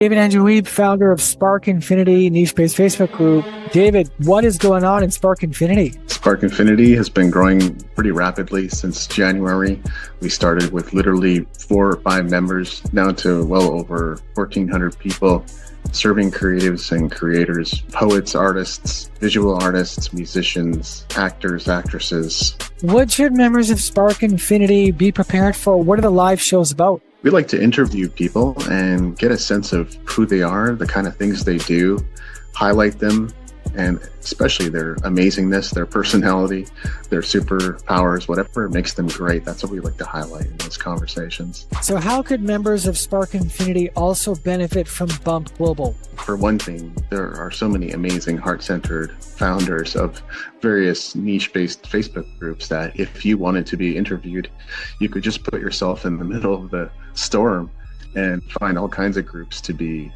David Andrew Weeb, founder of Spark Infinity niche-based Facebook group. David, what is going on in Spark Infinity? Spark Infinity has been growing pretty rapidly since January. We started with literally 4 or 5 members, now to well over 1,400 people, serving creatives and creators, poets, artists, visual artists, musicians, actors, actresses. What should members of Spark Infinity be prepared for? What are the live shows about? We like to interview people and get a sense of who they are, the kind of things they do, highlight them, and especially their amazingness, their personality, their superpowers, whatever makes them great. That's what we like to highlight in those conversations. So how could members of Spark Infinity also benefit from Bump Global? For one thing, there are so many amazing heart-centered founders of various niche-based Facebook groups that if you wanted to be interviewed, you could just put yourself in the middle of the storm and find all kinds of groups to be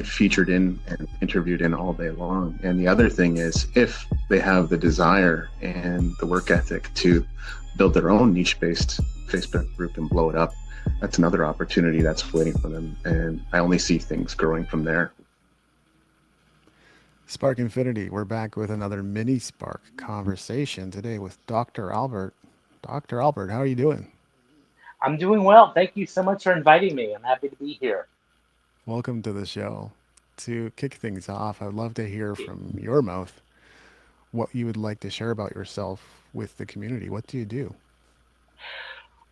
featured in and interviewed in all day long. And the other thing is, if they have the desire and the work ethic to build their own niche-based Facebook group and blow it up, that's another opportunity that's waiting for them. And I only see things growing from there. Spark Infinity, we're back with another mini Spark conversation today with Dr. Albert. Dr. Albert, how are you doing? I'm doing well. Thank you so much for inviting me. I'm happy to be here. Welcome to the show. To kick things off, I'd love to hear from your mouth what you would like to share about yourself with the community. What do you do?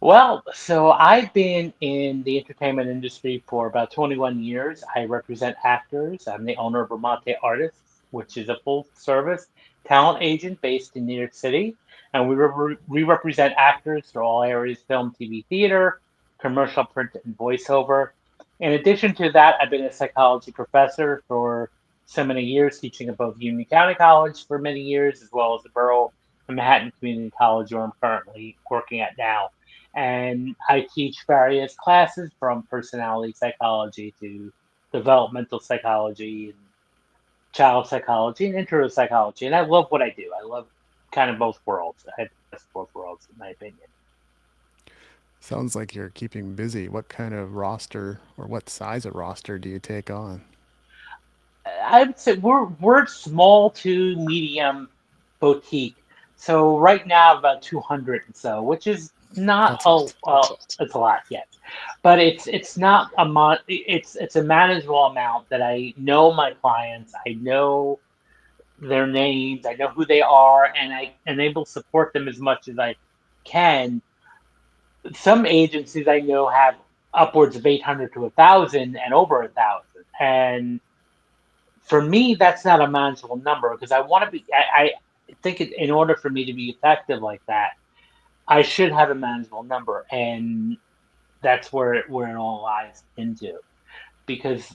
Well, so I've been in the entertainment industry for about 21 years. I represent actors. I'm the owner of Bramante Artists, which is a full-service talent agent based in New York City. And we represent actors through all areas, film, TV, theater, commercial, print, and voiceover. In addition to that, I've been a psychology professor for so many years, teaching at both Union County College for many years, as well as the Borough of Manhattan Community College, where I'm currently working at now. And I teach various classes from personality psychology to developmental psychology and child psychology and intro psychology. And I love what I do. I love kind of both worlds. I have both worlds, in my opinion. Sounds like you're keeping busy. What kind of roster or what size of roster do you take on? I would say we're small to medium boutique. So right now about 200 and so, which is not That's a, it's a lot, yes, but it's not it's a manageable amount that I know my clients, I know their names, I know who they are, and I enable support them as much as I can. Some agencies I know have upwards of 800 to 1,000 and over 1,000, and for me, that's not a manageable number because I want to be. I think in order for me to be effective like that, I should have a manageable number, and that's where it all lies into. Because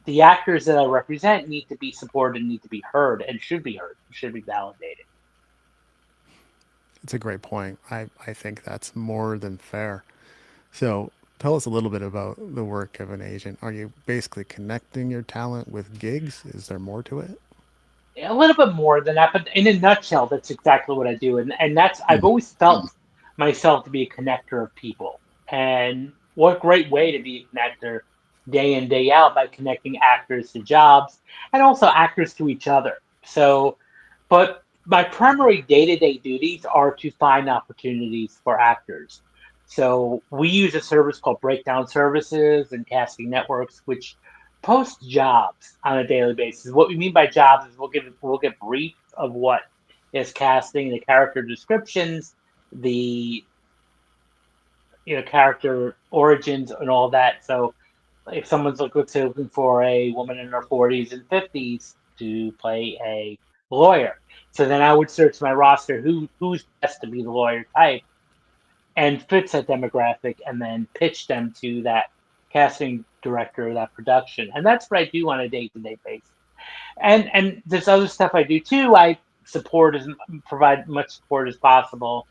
the actors that I represent need to be supported, need to be heard, and should be validated. it's a great point. I think that's more than fair. So tell us a little bit about the work of an agent. Are you basically connecting your talent with gigs? Is there more to it? A little bit more than that, but in a nutshell, that's exactly what I do, and that's I've Mhm. always felt myself to be a connector of people, and what great way to be a connector day in day out by connecting actors to jobs and also actors to each other. So, but my primary day-to-day duties are to find opportunities for actors. So we use a service called Breakdown Services and Casting Networks, which post jobs on a daily basis. What we mean by jobs is we'll get brief of what is casting, the character descriptions, the character origins, and all that. So if someone's looking for a woman in her 40s and 50s to play a lawyer, so then I would search my roster who's best to be the lawyer type and fits that demographic, and then pitch them to that casting director of that production. And that's what I do on a day-to-day basis. And there's other stuff I do too. I support as provide much support as possible.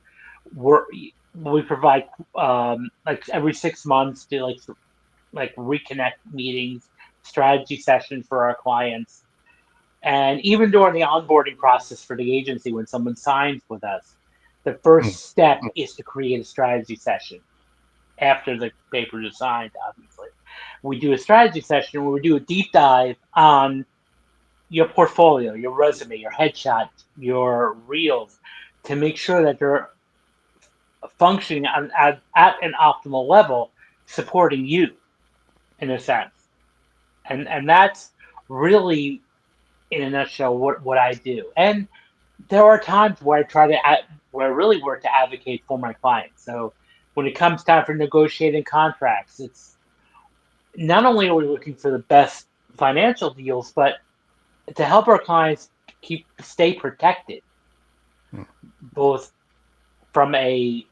We're, we provide like every 6 months to like reconnect meetings, strategy sessions for our clients. And even during the onboarding process for the agency, when someone signs with us, the first step is to create a strategy session after the papers are signed, obviously. we do a strategy session where we do a deep dive on your portfolio, your resume, your headshot, your reels, to make sure that they're functioning at an optimal level, supporting you in a sense. And that's really, in a nutshell, what I do. And there are times where where I really work to advocate for my clients. So when it comes time for negotiating contracts, it's not only are we looking for the best financial deals, but to help our clients stay protected, Hmm. both from a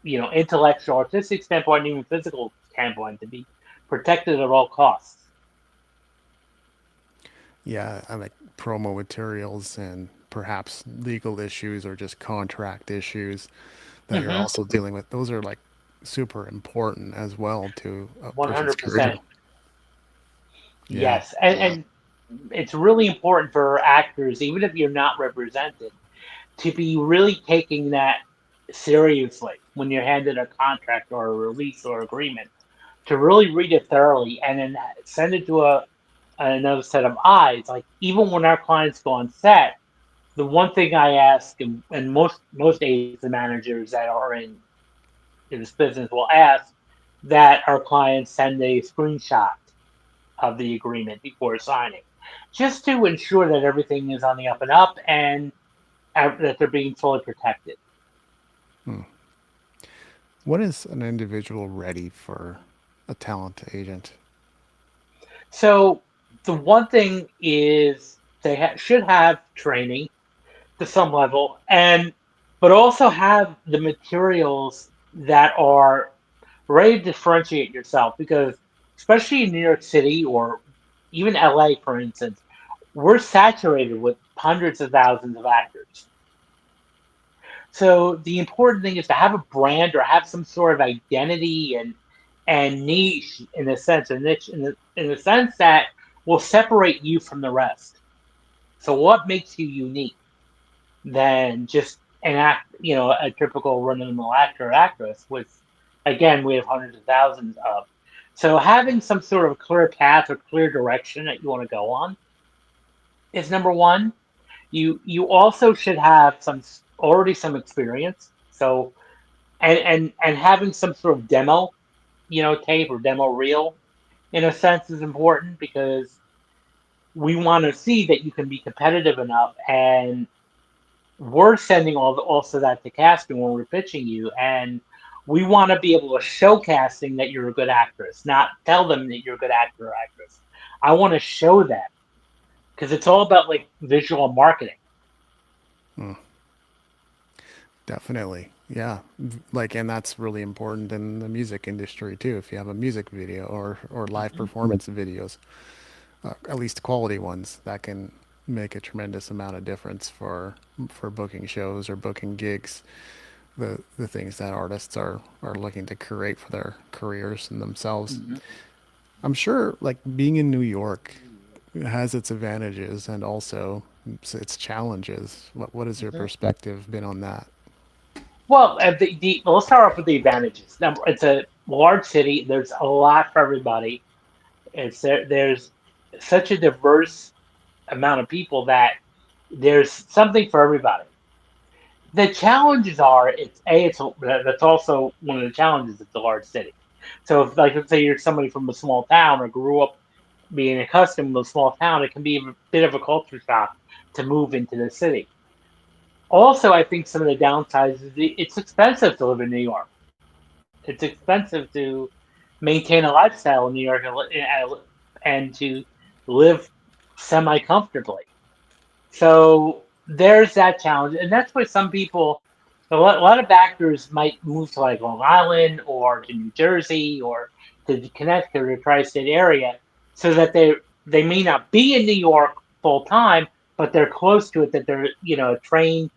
intellectual, artistic standpoint, and even physical standpoint, to be protected at all costs. Yeah, I like promo materials and perhaps legal issues or just contract issues that you're Mm-hmm. also dealing with. Those are like super important as well to a One person's hundred career. percent. Yeah. Yes, and it's really important for actors, even if you're not represented, to be really taking that seriously when you're handed a contract or a release or agreement, to really read it thoroughly and then send it to another set of eyes. Like, even when our clients go on set, the one thing I ask, and most agents and managers that are in this business will ask, that our clients send a screenshot of the agreement before signing, just to ensure that everything is on the up and up, and that they're being fully protected. Hmm. What is an individual ready for a talent agent? So the one thing is they should have training to some level, and but also have the materials that are ready to differentiate yourself, because especially in New York City or even LA, for instance, we're saturated with hundreds of thousands of actors. So the important thing is to have a brand or have some sort of identity and niche, in a sense, a niche in the sense that will separate you from the rest. So what makes you unique than just an a typical run-of-the-mill actor or actress, which again we have hundreds of thousands of. So having some sort of clear path or clear direction that you want to go on is number one. You also should have already some experience. So and having some sort of demo, tape or demo reel, in a sense, is important, because we want to see that you can be competitive enough, and we're sending also that to casting when we're pitching you, and we want to be able to show casting that you're a good actress, not tell them that you're a good actor or actress. I want to show them, because it's all about like visual marketing. Hmm. Definitely. Yeah. Like, and that's really important in the music industry too. If you have a music video or live Mhm. performance videos, at least quality ones, that can make a tremendous amount of difference for booking shows or booking gigs. The things that artists are looking to create for their careers and themselves. Mhm. I'm sure like being in New York has its advantages and also its challenges. What has your Mhm. perspective been on that? Well, let's start off with the advantages. It's a large city. There's a lot for everybody. There's such a diverse amount of people that there's something for everybody. The challenges are, that's also one of the challenges. It's a large city. So if, like, let's say you're somebody from a small town or grew up being accustomed to a small town, it can be a bit of a culture shock to move into the city. Also, I think some of the downsides is it's expensive to live in New York. It's expensive to maintain a lifestyle in New York, and to live semi comfortably. So there's that challenge, and that's why some people, a lot of actors might move to like Long Island or to New Jersey or to Connecticut or the tri-state area, so that they may not be in New York full time, but they're close to it. That they're a train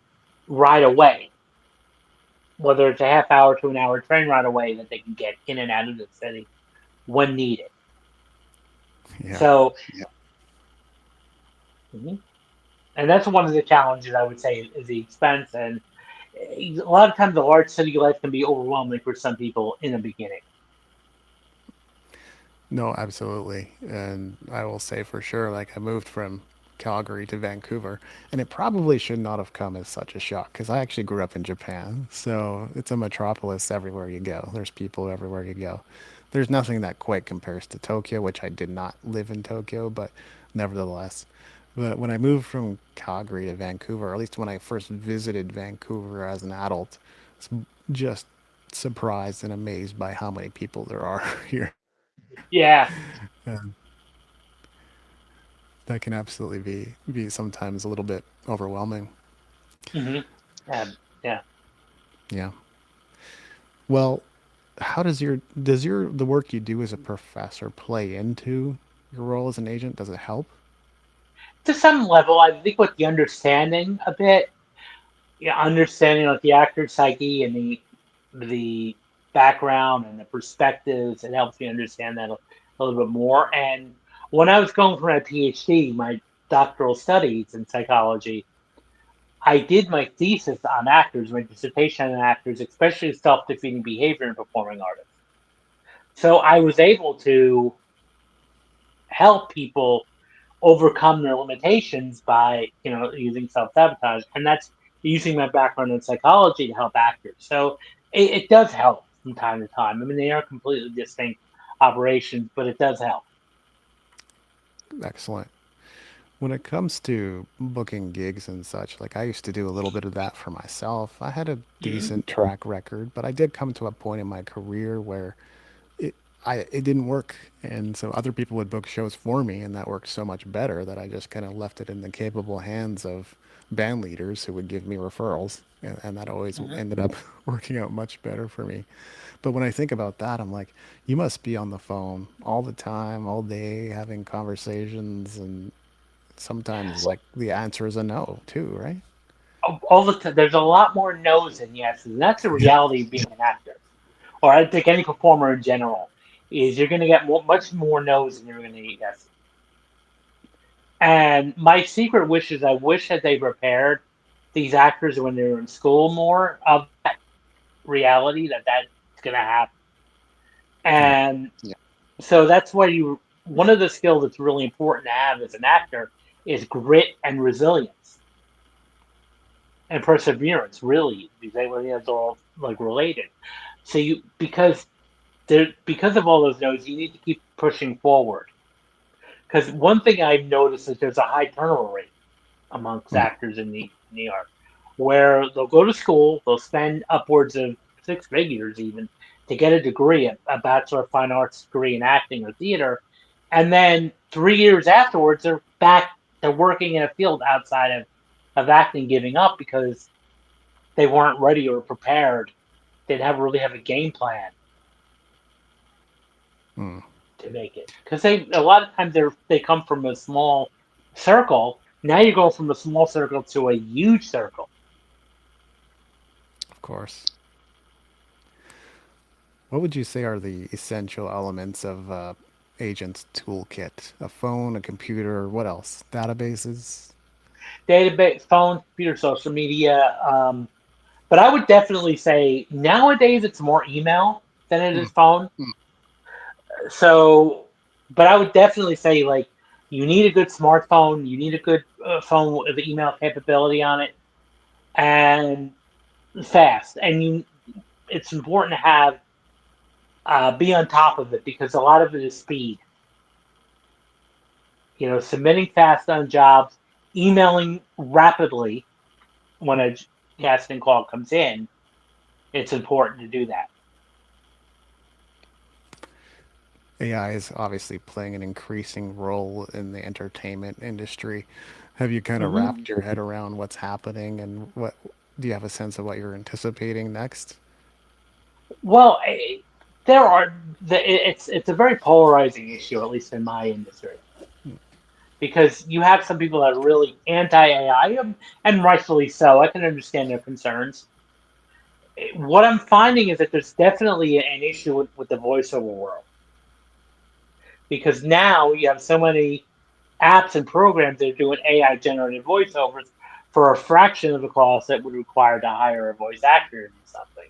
ride away, whether it's a half hour to an hour train ride away, that they can get in and out of the city when needed. Yeah. So, mhm. And that's one of the challenges, I would say, is the expense. And a lot of times the large city life can be overwhelming for some people in the beginning. No, absolutely. And I will say for sure, like I moved from Calgary to Vancouver, and it probably should not have come as such a shock because I actually grew up in Japan. So it's a metropolis everywhere you go. There's people everywhere you go. There's nothing that quite compares to Tokyo, which I did not live in Tokyo, but nevertheless. But when I moved from Calgary to Vancouver, or at least when I first visited Vancouver as an adult, I was just surprised and amazed by how many people there are here. Yeah. And that can absolutely be sometimes a little bit overwhelming. Hmm. Yeah. Yeah. Yeah. Well, how does your the work you do as a professor play into your role as an agent? Does it help? To some level, I think with the understanding a bit, yeah, understanding like the actor's psyche and the background and the perspectives, it helps me understand that a little bit more. And when I was going for my PhD, my doctoral studies in psychology, I did my thesis on actors, my dissertation on actors, especially self-defeating behavior in performing artists. So I was able to help people overcome their limitations by, using self-sabotage, and that's using my background in psychology to help actors. So it does help from time to time. I mean, they are completely distinct operations, but it does help. Excellent. When it comes to booking gigs and such, like I used to do a little bit of that for myself. I had a Mhm. decent track record, but I did come to a point in my career where it it didn't work, and so other people would book shows for me, and that worked so much better that I just kind of left it in the capable hands of band leaders who would give me referrals, and that always Mhm. ended up working out much better for me. But when I think about that, I'm like, you must be on the phone all the time, all day, having conversations, and sometimes like the answer is a no too, right? All the time, there's a lot more no's than yeses, and that's the reality of being an actor, or I think any performer in general. Is you're going to get much more no's than you're going to get yeses. And my secret wish is I wish that they prepared these actors when they were in school more of that reality that that's going to happen. Yeah. And so that's why one of the skills that's really important to have as an actor is grit and resilience and perseverance, really, because it's all like related. So because of all those no's, you need to keep pushing forward. Because one thing I've noticed is there's a high turnover rate amongst Mm. actors in the art, where they'll go to school, they'll spend upwards of six figures even to get a degree, a Bachelor of Fine Arts degree in acting or theater, and then 3 years afterwards they're working in a field outside of acting, giving up because they weren't ready or prepared. They didn't really have a game plan Mm. to make it because they a lot of times they come from a small circle. Now you're going from a small circle to a huge circle. Of course. What would you say are the essential elements of agent's toolkit? A phone, a computer, what else? Databases? Database, phone, computer, social media. But I would definitely say nowadays it's more email than it Mm. is phone. Mm. So, but I would definitely say like you need a good smartphone, you need a good phone with email capability on it, and fast. And it's important to have be on top of it because a lot of it is speed. Submitting fast on jobs, emailing rapidly when a casting call comes in. It's important to do that. AI is obviously playing an increasing role in the entertainment industry. Have you kind of Hmm. wrapped your head around what's happening and what do you have a sense of what you're anticipating next? Well, there are it's a very polarizing issue, at least in my industry, because you have some people that are really anti AI, and rightfully so. I can understand their concerns. What I'm finding is that there's definitely an issue with the voiceover world because now you have so many apps and programs that are doing AI generated voiceovers for a fraction of the cost that would require to hire a voice actor to do something.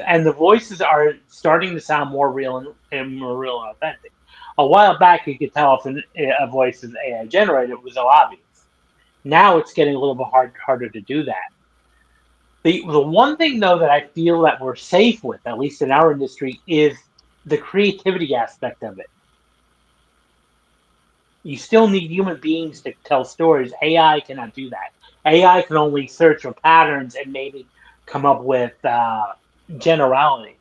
And the voices are starting to sound more real and more real and authentic. A while back, you could tell if a voice is AI generated; it was so obvious. Now it's getting a little bit harder to do that. The one thing though that I feel that we're safe with, at least in our industry, is the creativity aspect of it. You still need human beings to tell stories. AI cannot do that. AI can only search for patterns and maybe come up with generalities.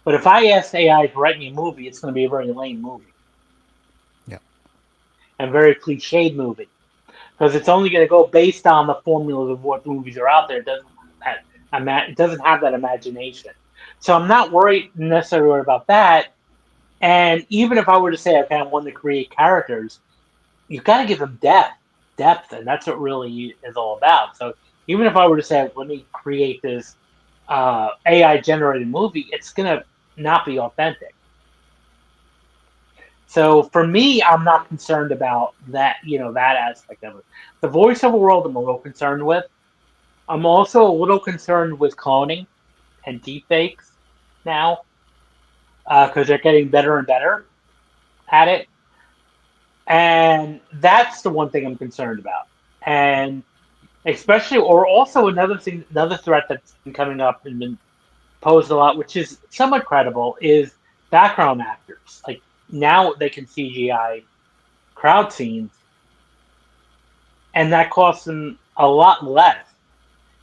But if I ask AI to write me a movie, it's going to be a very lame movie Yeah. and very cliched movie because it's only going to go based on the formulas of what movies are out there. It doesn't have that imagination. So I'm not necessarily worried about that. And even if I were to say, okay, I want to create characters, you've got to give them depth, and that's what really is all about. So even if I were to say, let me create this AI generated movie, it's gonna not be authentic. So for me, I'm not concerned about that, that aspect of it. The voiceover world, I'm a little concerned with. I'm also a little concerned with cloning and deepfakes now because they're getting better and better at it, and that's the one thing I'm concerned about. And especially, or also another threat that's been coming up and been posed a lot, which is somewhat credible, is background actors. Like now they can CGI crowd scenes, and that costs them a lot less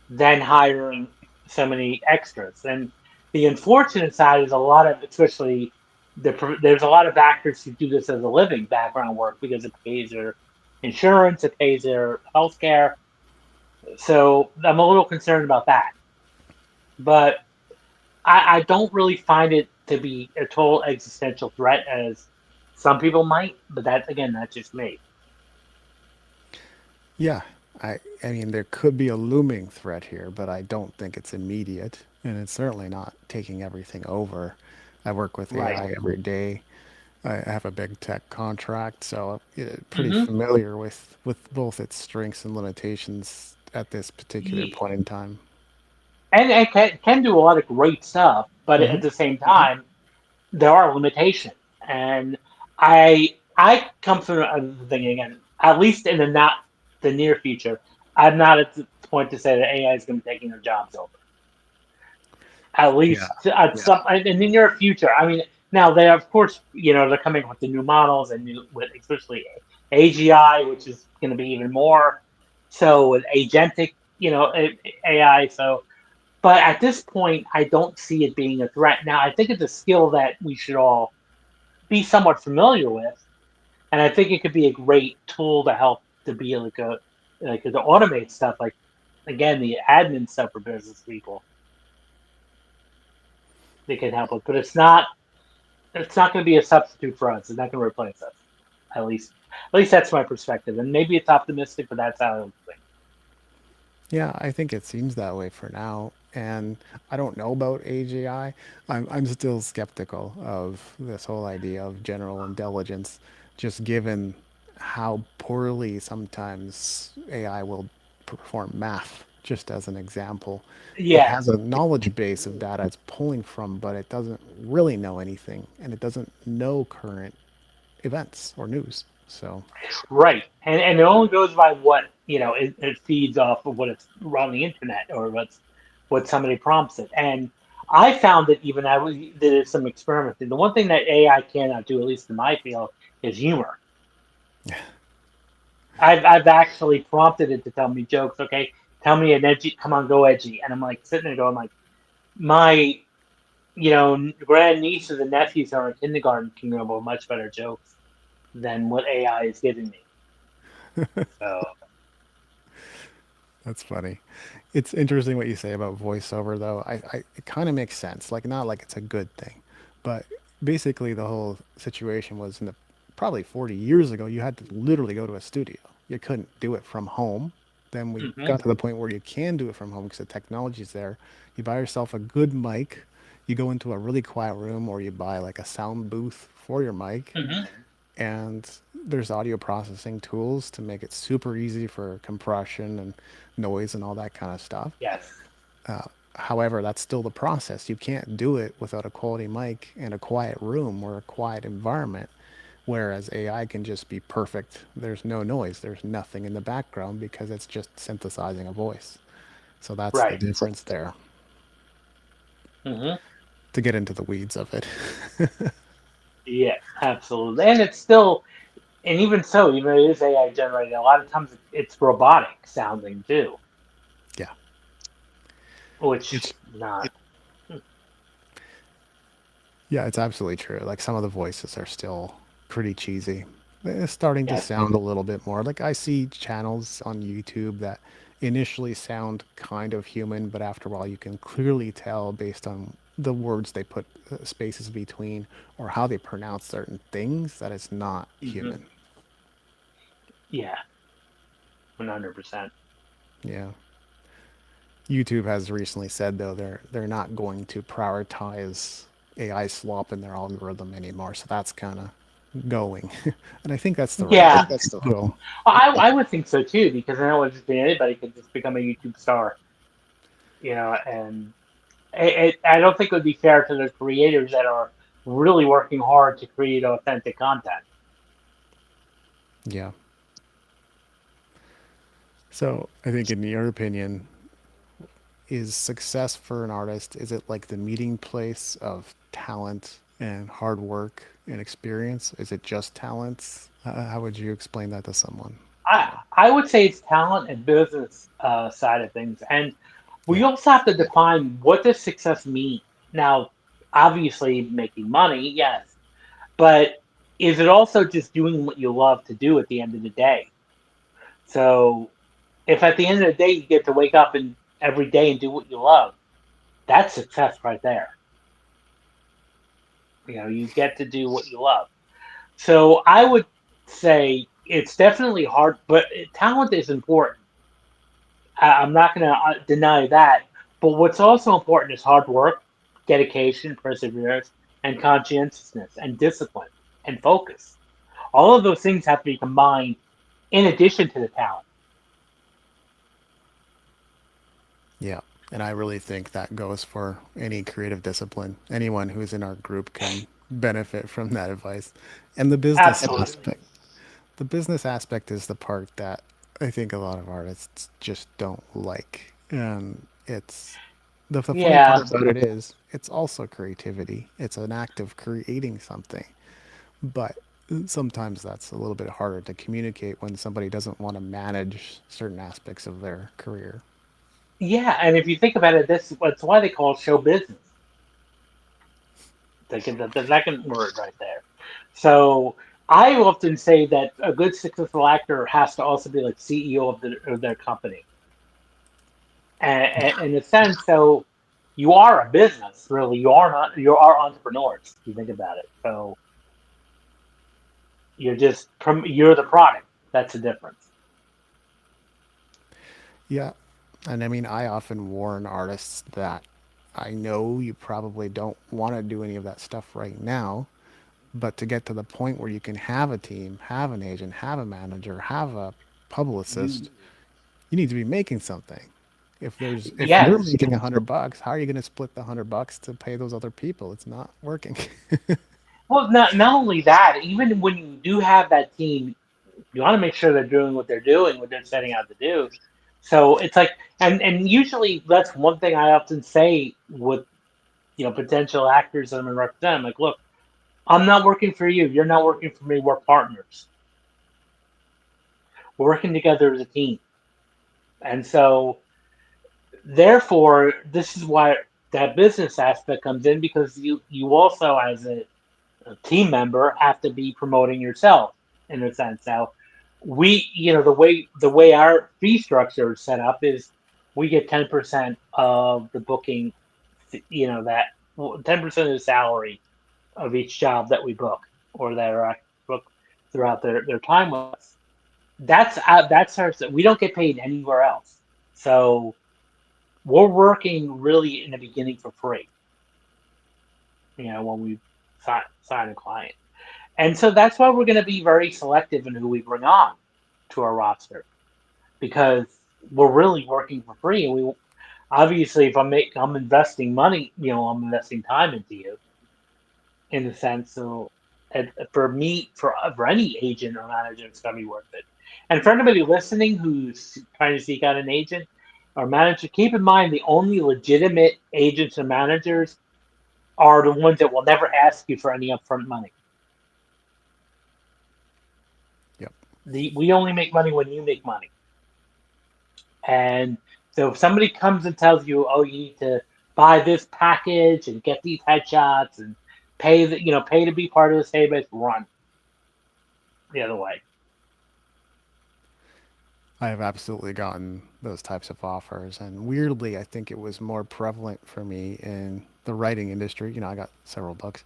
than hiring so many extras. And the unfortunate side is a lot of, especially there's a lot of actors who do this as a living, background work, because it pays their insurance, it pays their health care. So I'm a little concerned about that. But I don't really find it to be a total existential threat as some people might, but that's just me. Yeah. I mean, there could be a looming threat here, but I don't think it's immediate, and it's certainly not taking everything over. I work with Right. AI every day. I have a big tech contract, so pretty Mm-hmm. familiar with both its strengths and limitations at this particular Yeah. point in time. And it can do a lot of great stuff, but at Hmm. the same time, there are limitations. And I come from the thing again, at least in the near future, I'm not at the point to say that AI is going to be taking their jobs over. At Yeah. least at Yeah. some in the near future. I mean, now they of course they're coming up with the new models and new with especially AGI, which is going to be even more so with agentic AI. So, but at this point, I don't see it being a threat. Now, I think it's a skill that we should all be somewhat familiar with, and I think it could be a great tool to help to be like to automate stuff like again the admin stuff for business people. They can help with, but it's not going to be a substitute for us. It's not going to replace us. At least that's my perspective. And maybe it's optimistic, but that's how I think. Yeah, I think it seems that way for now. And I don't know about AGI. I'm still skeptical of this whole idea of general intelligence, just given how poorly sometimes AI will perform math, just as an example. It Yeah, has a knowledge base of data it's pulling from, but it doesn't really know anything, and it doesn't know current events or news. So, right. And it only goes by what it feeds off of what it's on the internet or what somebody prompts it. And I found that even did some experimenting. The one thing that AI cannot do, at least in my field, is humor. I've actually prompted it to tell me jokes. Okay, tell me an edgy. Come on, go edgy. And I'm like sitting there going like, my grand nieces and nephews who are in kindergarten can come up with much better jokes than what AI is giving me. So that's funny. It's interesting what you say about voiceover, though. It kind of makes sense. Like, not like it's a good thing, but basically the whole situation was in the probably 40 years ago, you had to literally go to a studio. You couldn't do it from home. Then we hmm got to the point where you can do it from home because the technology's there. You buy yourself a good mic, you go into a really quiet room, or you buy like a sound booth for your mic, hmm and there's audio processing tools to make it super easy for compression and noise and all that kind of stuff. yes, However, that's still the process. You can't do it without a quality mic and a quiet room or a quiet environment. Whereas AI can just be perfect. There's no noise, there's nothing in the background because it's just synthesizing a voice. So that's the Right. difference there. Hmm. To get into the weeds of it. Yeah, absolutely. And it's still, and even so, even though it is AI generated, a lot of times it's robotic sounding too, Yeah. which It's not. yeah, it's absolutely true. Like some of the voices are still pretty cheesy. It's starting to Yes. sound a little bit more like I see channels on YouTube that initially sound kind of human, but after a while you can clearly tell based on the words they put spaces between or how they pronounce certain things that it's not Hmm. human. Yeah, 100%. Yeah. YouTube has recently said though they're not going to prioritize AI slop in their algorithm anymore, so that's kind of going, and I think that's the right way Yeah, to go. I would think so too, because I know it's just anybody could just become a YouTube star, and I don't think it would be fair to the creators that are really working hard to create authentic content. Yeah. So I think, in your opinion, is success for an artist, is it like the meeting place of talent and hard work and experience? Is it just talents? How would you explain that to someone? I would say it's talent and business side of things, and we Yeah. also have to define what does success mean. Now, obviously, making money, yes, but is it also just doing what you love to do at the end of the day? So, if at the end of the day you get to wake up and every day and do what you love, that's success right there. You get to do what you love. So I would say it's definitely hard, but talent is important. I'm not going to deny that. But what's also important is hard work, dedication, perseverance, and conscientiousness, and discipline, and focus. All of those things have to be combined in addition to the talent. Yeah. And I really think that goes for any creative discipline. Anyone who's in our group can benefit from that advice. And the business Absolutely. aspect. The business aspect is the part that I think a lot of artists just don't like. And it's the funny Yeah. part about it is it's also creativity. It's an act of creating something. But sometimes that's a little bit harder to communicate when somebody doesn't want to manage certain aspects of their career. Yeah. And if you think about it, that's why they call it show business. The second word right there. So I often say that a good successful actor has to also be like CEO of their company, and in a sense, so you are a business, really. You are entrepreneurs. If you think about it, so you're the product. That's the difference. Yeah. And I mean, I often warn artists that I know you probably don't want to do any of that stuff right now, but to get to the point where you can have a team, have an agent, have a manager, have a publicist, you need to be making something. If you're Yes. making $100, how are you going to split the $100 to pay those other people? It's not working. Well, not only that, even when you do have that team, you want to make sure they're doing what they're doing, what they're setting out to do. So it's like, and usually that's one thing I often say with potential actors that I'm going to represent. I'm like, look, I'm not working for you. You're not working for me. We're partners. We're working together as a team. And so, therefore, this is why that business aspect comes in because you also, as a team member, have to be promoting yourself in a sense. Now, the way our fee structure is set up is we get 10% of the booking, that 10% of the salary of each job that we book or that are booked throughout their time with us. That's our. We don't get paid anywhere else. So we're working really in the beginning for free. When we sign a client, and so that's why we're going to be very selective in who we bring on to our roster because we're really working for free, and Obviously, if I'm investing money, I'm investing time into you in a sense. So, for me, for any agent or manager, it's gonna be worth it. And for anybody listening who's trying to seek out an agent or manager, keep in mind the only legitimate agents and managers are the ones that will never ask you for any upfront money. Yep. We only make money when you make money. And so if somebody comes and tells you, oh, you need to buy this package and get these headshots and pay to be part of this database, run the other way. I have absolutely gotten those types of offers, and weirdly, I think it was more prevalent for me in the writing industry. You know, I got several books,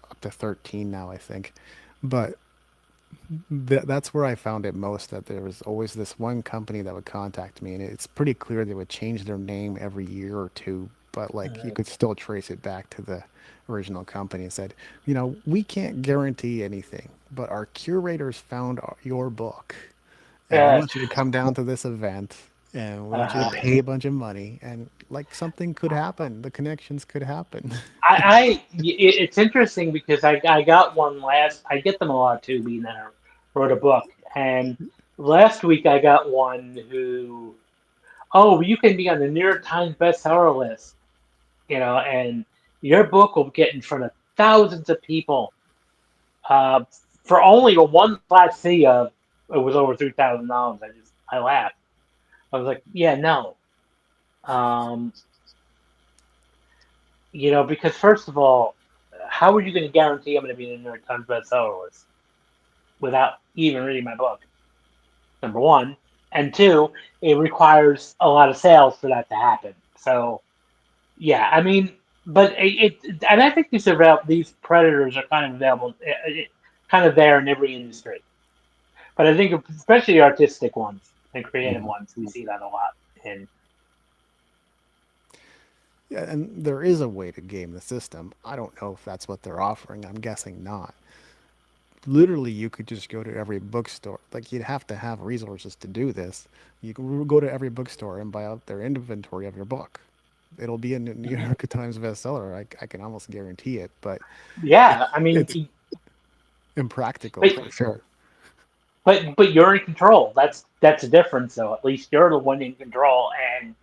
up to 13 now, I think, but that's where I found it most. That there was always this one company that would contact me, and it's pretty clear they would change their name every year or two, but like you could still trace it back to the original company and said, you know, we can't guarantee anything, but our curators found your book and we Uh, want you to come down to this event and we want you to uh, pay a bunch of money and like something could happen. The connections could happen. it's interesting because I got one I get them a lot too, being that I wrote a book. And last week I got one who, oh, you can be on the New York Times bestseller list, and your book will get in front of thousands of people uh, for only a one flat fee of it was over $3,000. I laughed. I was like, yeah, no. Um, because first of all, how are you going to guarantee I'm going to be in the New York Times bestseller list without even reading my book? Number one, and two, it requires a lot of sales for that to happen. So yeah, I mean, but and I think these predators are kind of available, kind of there in every industry. But I think especially artistic ones and creative Mhm. ones, we see that a lot. And Yeah, and there is a way to game the system. I don't know if that's what they're offering. I'm guessing not. Literally, you could just go to every bookstore. Like, you'd have to have resources to do this. You can go to every bookstore and buy out their inventory of your book. It'll be a New York Times bestseller. I can almost guarantee it, but yeah, it's I mean, it's impractical but for sure. but you're in control. That's a difference, though. At least you're the one in control, and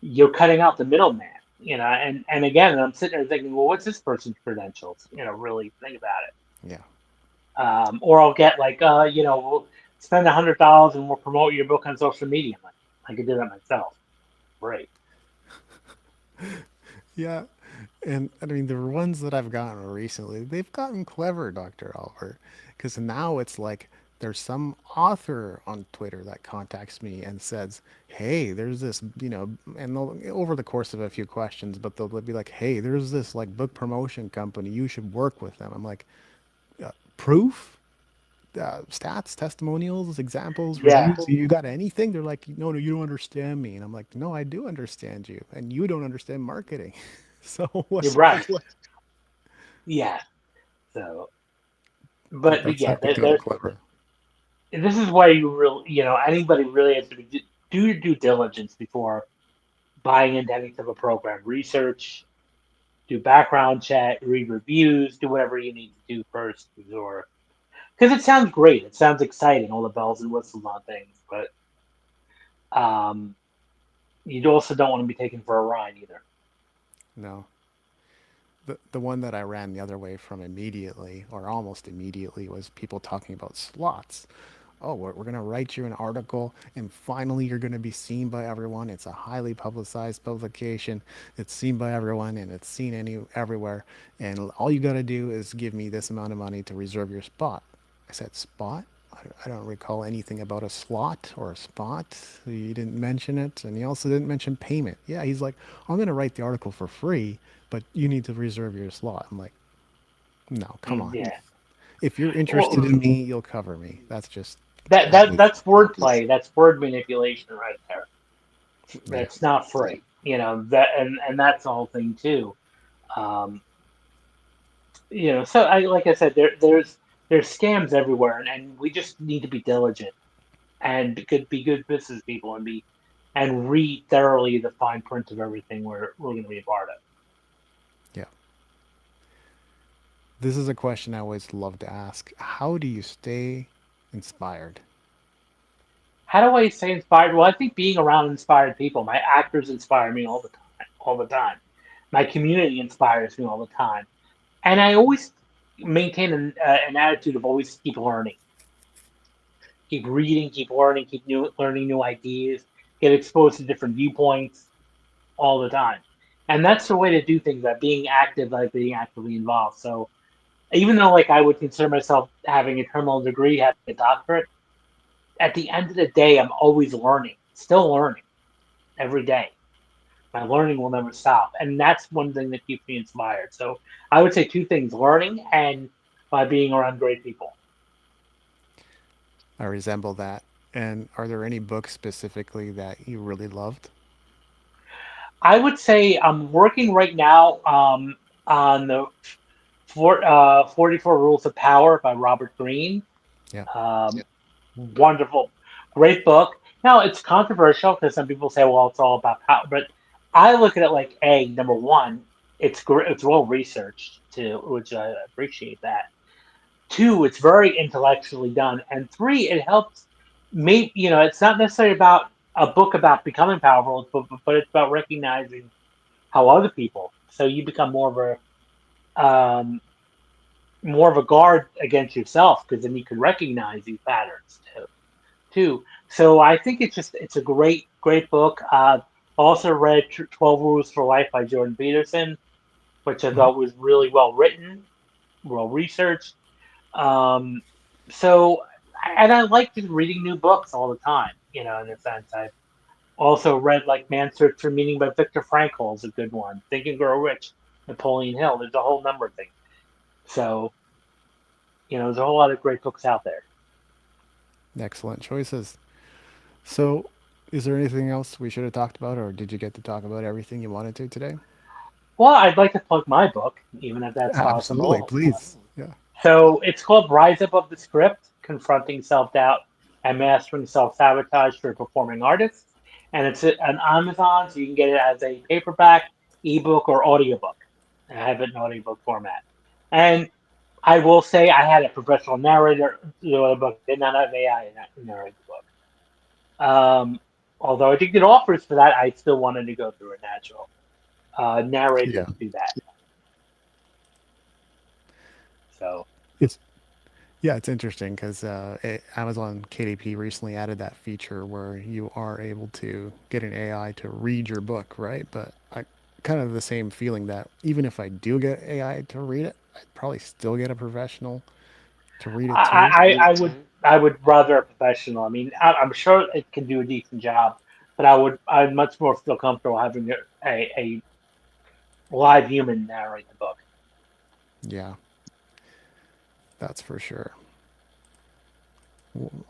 you're cutting out the middleman. And again, I'm sitting there thinking, well, what's this person's credentials? Really think about it. Yeah. Or I'll get like, we'll spend $100 and we'll promote your book on social media. I'm like, I could do that myself. Great. Yeah. And I mean, the ones that I've gotten recently, they've gotten clever, Dr. Oliver, because now it's like there's some author on Twitter that contacts me and says, hey, there's this, and they'll, over the course of a few questions, but they'll be like, hey, there's this like book promotion company. You should work with them. I'm like, proof? Stats, testimonials, examples, Yeah, reviews. You got anything? They're like, no, no, you don't understand me. And I'm like, no, I do understand you, and you don't understand marketing. So what? you're right. Yeah. So, but That's yeah, how they got clever. this is why you really, anybody really has to do your due diligence before buying into any type of program. Research, do background check, read reviews, do whatever you need to do first before. Because it sounds great. It sounds exciting, all the bells and whistles on things. But um, you also don't want to be taken for a ride either. No, the one that I ran the other way from immediately, or almost immediately, was people talking about slots. Oh, we're going to write you an article, and finally you're going to be seen by everyone. It's a highly publicized publication. It's seen by everyone, and it's seen everywhere. And all you got to do is give me this amount of money to reserve your spot. I said, spot? I don't recall anything about a slot or a spot. You didn't mention it, and he also didn't mention payment. Yeah, he's like, I'm going to write the article for free, but you need to reserve your slot. I'm like, no, come on. Yeah. If you're interested Well, in me, you'll cover me. That's just that's wordplay. That's word manipulation right there. yeah. That's not free. And that's the whole thing too. Um, so like I said, there's scams everywhere, and we just need to be diligent and be good business people and and read thoroughly the fine print of everything we're going to be a part of. Yeah. This is a question I always love to ask. How do you stay inspired? How do I stay inspired? Well, I think being around inspired people. My actors inspire me all the time, all the time. My community inspires me all the time, and I always maintain an attitude of always keep learning, keep reading, keep learning, learning new ideas, get exposed to different viewpoints all the time. And that's the way to do things, by being active, like being actively involved. So even though like I would consider myself having a terminal degree, having a doctorate, at the end of the day, I'm always learning, still learning every day. My learning will never stop. And that's one thing that keeps me inspired. So I would say two things: learning and by being around great people. I resemble that. And are there any books specifically that you really loved? I would say I'm working right now on the 44 Rules of Power by Robert Greene. Yeah. Um, Wonderful, great book. Now it's controversial because some people say, "Well, it's all about power," but I look at it like, a number one, it's great, it's well researched too, which I appreciate that. Two, it's very intellectually done, and three, it helps make it's not necessarily about a book about becoming powerful, but it's about recognizing how other people. So you become more of a guard against yourself because then you can recognize these patterns too. So I think it's a great book. Also read 12 Rules for Life by Jordan Peterson, which I Mhm. thought was really well written, well researched. Um, so and I like just reading new books all the time. In a sense, I've also read like Man's Search for Meaning by Viktor Frankl is a good one. Think and Grow Rich, Napoleon Hill. There's a whole number of things. So there's a whole lot of great books out there. Excellent choices. So, is there anything else we should have talked about, or did you get to talk about everything you wanted to today? Well, I'd like to plug my book, even if that's Absolutely, possible. please. Yeah. So it's called Rise Above the Script: Confronting Self-Doubt and Mastering Self-Sabotage for Performing Artists. And it's on Amazon, so you can get it as a paperback, ebook, or audiobook. I have it in audiobook format. And I will say I had a professional narrator do the book. I did not have AI narrate the book. Although I did get offers for that, I still wanted to go through a natural narrator Yeah. to do that. So It's Yeah, it's interesting because Amazon KDP recently added that feature where you are able to get an AI to read your book, right? But I kind of the same feeling that even if I do get AI to read it, I'd probably still get a professional to read it too. I would rather a professional. I mean, I'm sure it can do a decent job, but I'd much more feel comfortable having a live human narrate the book. Yeah, that's for sure.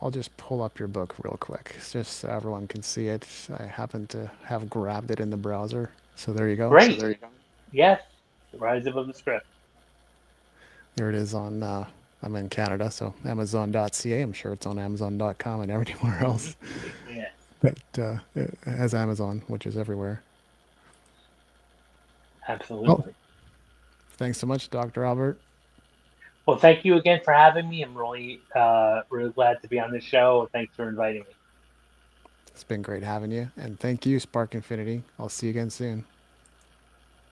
I'll just pull up your book real quick, just so everyone can see it. I happen to have grabbed it in the browser, so there you go. Great. Yes. The Rise Above the Script. There it is on, I'm in Canada, so Amazon.ca. I'm sure it's on Amazon.com and everywhere else. Yes. But it has Amazon, which is everywhere. Well, Absolutely. thanks so much, Dr. Albert. Well, thank you again for having me. I'm really glad to be on this show. Thanks for inviting me. It's been great having you. And thank you, Spark Infinity. I'll see you again soon.